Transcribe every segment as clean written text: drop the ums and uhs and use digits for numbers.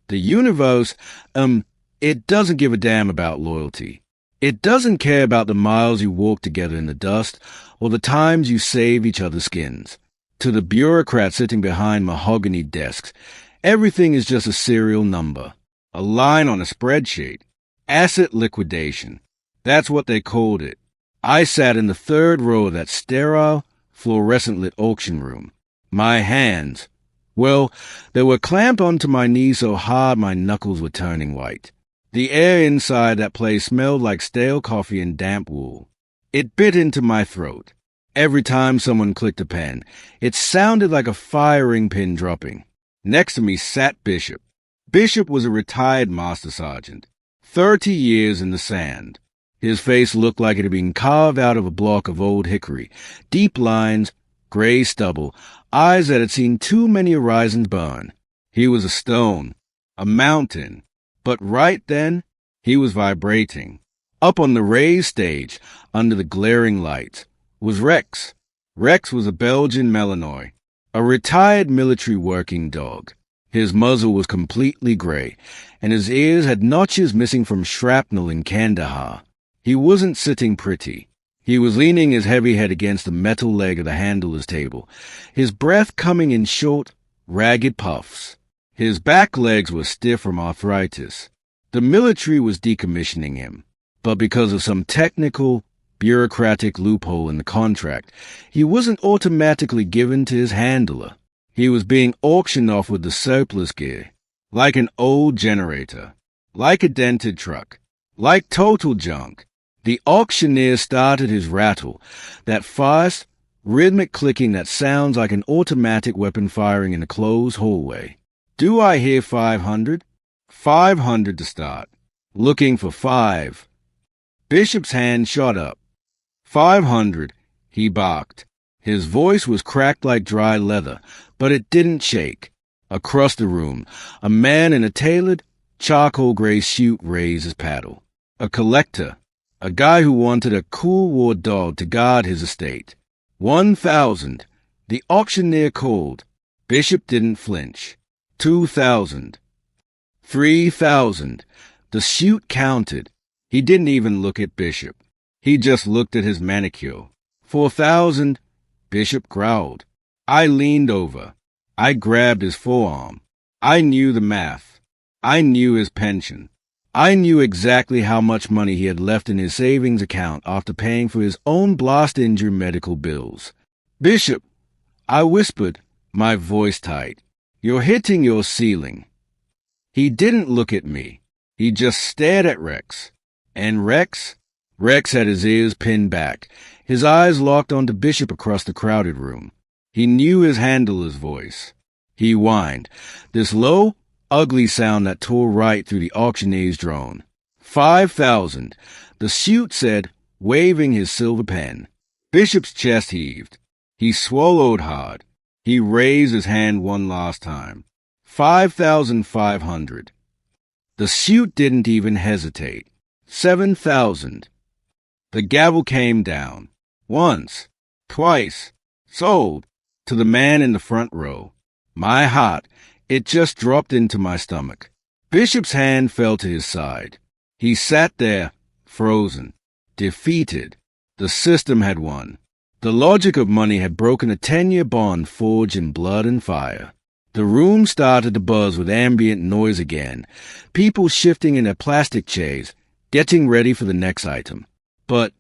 The universe, it doesn't give a damn about loyalty. It doesn't care about the miles you walk together in the dust or the times you save each other's skins. To the bureaucrats sitting behind mahogany desks, everything is just a serial number, a line on a spreadsheet. Asset liquidation. That's what they called it. I sat in the third row of that sterile, fluorescent-lit auction room. My hands, well, they were clamped onto my knees so hard my knuckles were turning white. The air inside that place smelled like stale coffee and damp wool. It bit into my throat. Every time someone clicked a pen, it sounded like a firing pin dropping. Next to me sat Bishop. Bishop was a retired master sergeant, 30 years in the sand. His face looked like it had been carved out of a block of old hickory, deep lines, gray stubble, eyes that had seen too many horizons burn. He was a stone, a mountain, but right then he was vibrating. Up on the raised stage, under the glaring lights, was Rex. Rex was a Belgian Malinois, a retired military working dog. His muzzle was completely gray, and his ears had notches missing from shrapnel in Kandahar. He wasn't sitting pretty. He was leaning his heavy head against the metal leg of the handler's table, his breath coming in short, ragged puffs. His back legs were stiff from arthritis. The military was decommissioning him, but because of some technical, bureaucratic loophole in the contract, he wasn't automatically given to his handler. He was being auctioned off with the surplus gear, like an old generator, like a dented truck, like total junk. The auctioneer started his rattle, that fast, rhythmic clicking that sounds like an automatic weapon firing in a closed hallway. Do I hear 500? 500 to start. Looking for 5. Bishop's hand shot up. 500, he barked. His voice was cracked like dry leather, but it didn't shake. Across the room, a man in a tailored, charcoal-gray suit raised his paddle. A collector, a guy who wanted a cool war dog to guard his estate. 1,000. The auctioneer called. Bishop didn't flinch. 2,000. 3,000. The suit counted. He didn't even look at Bishop. He just looked at his manicure. 4,000. Bishop growled. I leaned over. I grabbed his forearm. I knew the math. I knew his pension. I knew exactly how much money he had left in his savings account after paying for his own blast-injury medical bills. Bishop, I whispered, my voice tight. You're hitting your ceiling. He didn't look at me. He just stared at Rex. And Rex had his ears pinned back, his eyes locked onto Bishop across the crowded room. He knew his handler's voice. He whined, this low, ugly sound that tore right through the auctioneer's drone. 5,000, the suit said, waving his silver pen. Bishop's chest heaved. He swallowed hard. He raised his hand one last time. 5,500. The suit didn't even hesitate. 7,000. The gavel came down. Once, twice, sold, to the man in the front row. My heart, it just dropped into my stomach. Bishop's hand fell to his side. He sat there, frozen, defeated. The system had won. The logic of money had broken a 10-year bond forged in blood and fire. The room started to buzz with ambient noise again, people shifting in their plastic chairs, getting ready for the next item. But,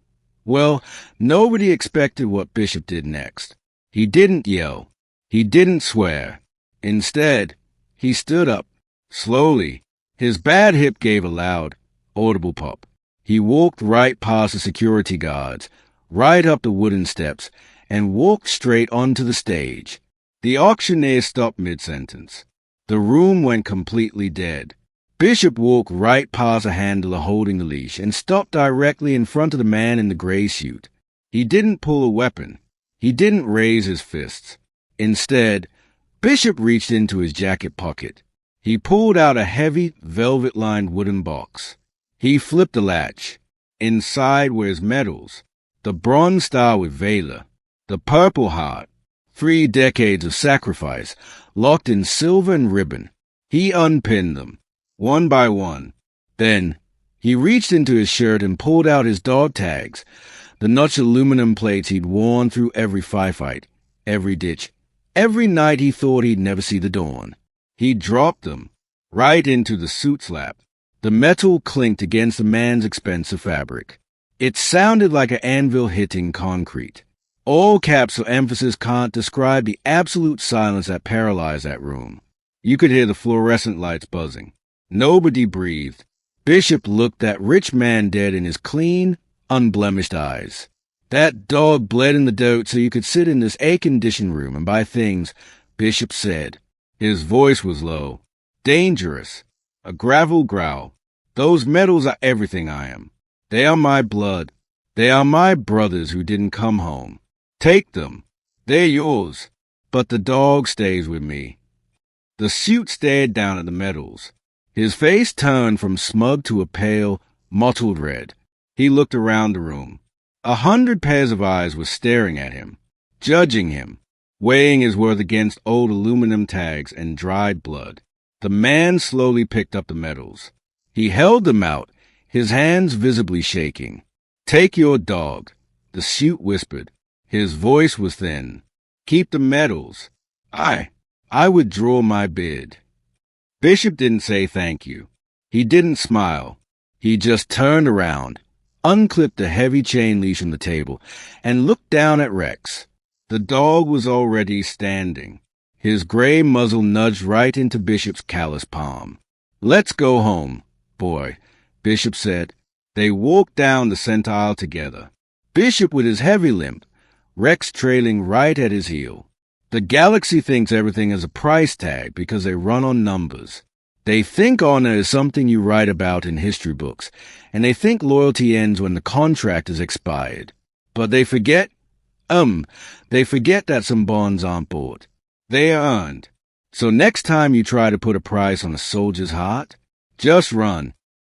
well, nobody expected what Bishop did next. He didn't yell. He didn't swear. Instead, he stood up, slowly. His bad hip gave a loud, audible pop. He walked right past the security guards, right up the wooden steps, and walked straight onto the stage. The auctioneer stopped mid-sentence. The room went completely dead. Bishop walked right past a handler holding the leash and stopped directly in front of the man in the gray suit. He didn't pull a weapon. He didn't raise his fists. Instead, Bishop reached into his jacket pocket. He pulled out a heavy, velvet-lined wooden box. He flipped the latch. Inside were his medals, the bronze star with Valor, the Purple Heart, 3 decades of sacrifice, locked in silver and ribbon. He unpinned them, one by one. Then, he reached into his shirt and pulled out his dog tags, the notched aluminum plates he'd worn through every firefight, every ditch, every night he thought he'd never see the dawn. He dropped them, right into the suit's lap. The metal clinked against the man's expensive fabric. It sounded like an anvil hitting concrete. All caps of emphasis can't describe the absolute silence that paralyzed that room. You could hear the fluorescent lights buzzing. Nobody breathed. Bishop looked that rich man dead in his clean, unblemished eyes. That dog bled in the dirt so you could sit in this air-conditioned room and buy things, Bishop said. His voice was low. Dangerous. A gravel growl. Those medals are everything I am. They are my blood. They are my brothers who didn't come home. Take them. They're yours. But the dog stays with me. The suit stared down at the medals. His face turned from smug to a pale, mottled red. He looked around the room. 100 pairs of eyes were staring at him, judging him, weighing his worth against old aluminum tags and dried blood. The man slowly picked up the medals. He held them out, his hands visibly shaking. Take your dog, the suit whispered. His voice was thin. Keep the medals. I withdraw my bid. Bishop didn't say thank you. He didn't smile. He just turned around, unclipped the heavy chain leash from the table, and looked down at Rex. The dog was already standing. His gray muzzle nudged right into Bishop's calloused palm. Let's go home, boy, Bishop said. They walked down the center aisle together. Bishop with his heavy limp, Rex trailing right at his heel. The galaxy thinks everything is a price tag because they run on numbers. They think honor is something you write about in history books, and they think loyalty ends when the contract is expired. But they forget that some bonds aren't bought. They are earned. So next time you try to put a price on a soldier's heart, just run.